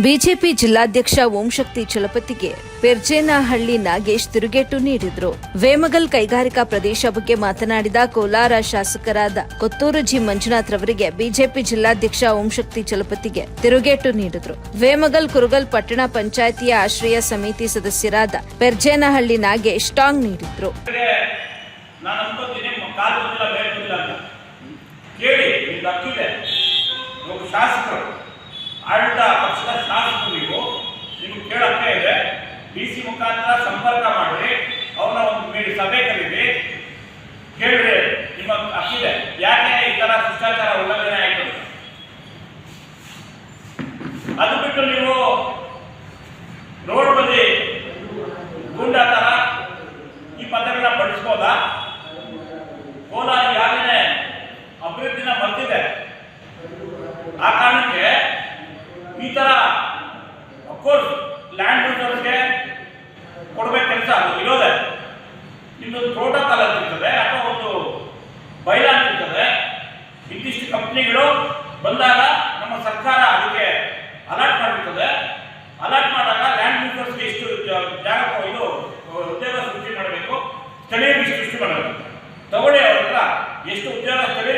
BJP ಜಿಲ್ಲಾಧ್ಯಕ್ಷ ಓಂಶಕ್ತಿ ಚಲಪತಿಗೆ ಪೆರ್ಜೇನಹಳ್ಳಿ ನಾಗೇಶ್ ತಿರುಗೇಟು ನೀಡಿದರು. ವೇಮಗಲ್ ಕೈಗಾರಿಕಾ ಪ್ರದೇಶ ಬಗ್ಗೆ ಮಾತನಾಡಿದ ಕೋಲಾರ ಶಾಸಕರಾದ ಕೊತ್ತೂರು ಜಿ ಮಂಜುನಾಥ್ ರವರಿಗೆ ಬಿಜೆಪಿ ಜಿಲ್ಲಾಧ್ಯಕ್ಷ ಓಂಶಕ್ತಿ ಚಲಪತಿಗೆ ತಿರುಗೇಟು ನೀಡಿದರು. ವೇಮಗಲ್ ಕುರುಗಲ್ ಪಟ್ಟಣ ಪಂಚಾಯಿತಿಯ ಆಶ್ರಯ ಸಮಿತಿ ಸದಸ್ಯರಾದ ಪೆರ್ಜೇನಹಳ್ಳಿ ನಾಗೇಶ್ ಟಾಂಗ್ ನೀಡಿದರು. ಆಡಳಿತ ಪಕ್ಷದ ಶಾಸಕರು ನಿಮ್ಗೆ ಕೇಳಕ್ಕೆ ಇದೆ. ಡಿಸಿ ಮುಖಾಂತರ ಸಂಪರ್ಕ ಮಾಡಿ ಅವ್ರನ್ನ ಒಂದು ಸಭೆ ಕರೀರಿ, ಕೇಳ್ರಿ, ನಿಮ್ಮ ಹಕ್ಕಿದೆ. ಯಾಕೆ ಈ ತರ ಶಿಷ್ಟಾಚಾರ ಉಲ್ಲಂಘನೆ ಆಯ್ತು? ಅದು ಬಿಟ್ಟು ನೀವು ರೋಡ್ ಬದಿ ಗೂಂಡಾ ತರ ಈ ಪದಗಳನ್ನ ಬಳಸ್ಬೋದಾ? ಕೋಲಾರ ಈಗಾಗಲೇ ಅಭಿವೃದ್ಧಿನ ಮರ್ತಿದೆ. ಆ ಕಾರಣಕ್ಕೆ ಈ ತರ ಅಫ್ಕೋರ್ಸ್ ಲ್ಯಾಂಡ್ ಯೂಸರ್ಸ್ಗೆ ಕೊಡಬೇಕು ಕೆಲಸ ಅದು ಇರೋದೆ. ನಿಮ್ಮದು ಪ್ರೋಟೋಕಾಲ್ ಅಂತಿರ್ತದೆ ಅಥವಾ ಒಂದು ಬೈಲಾ ಅಂತಿರ್ತದೆ. ಇಂತಿಷ್ಟು ಕಂಪ್ನಿಗಳು ಬಂದಾಗ ನಮ್ಮ ಸರ್ಕಾರ ಅದಕ್ಕೆ ಅಲರ್ಟ್ ಮಾಡಿರ್ತದೆ. ಅಲರ್ಟ್ ಮಾಡಿದಾಗ ಲ್ಯಾಂಡ್ ಯೂಸರ್ಸ್ಗೆ ಎಷ್ಟು ಜಾಗ ಇದು ಉದ್ಯೋಗ ಸೃಷ್ಟಿ ಮಾಡಬೇಕು, ಸ್ಥಳೀಯರಿಗೆ ಸೃಷ್ಟಿ ಮಾಡಬೇಕು. ತಗೊಳ್ಳಿ, ಅವ್ರ ಹತ್ರ ಎಷ್ಟು ಉದ್ಯೋಗ ಸ್ಥಳೀಯ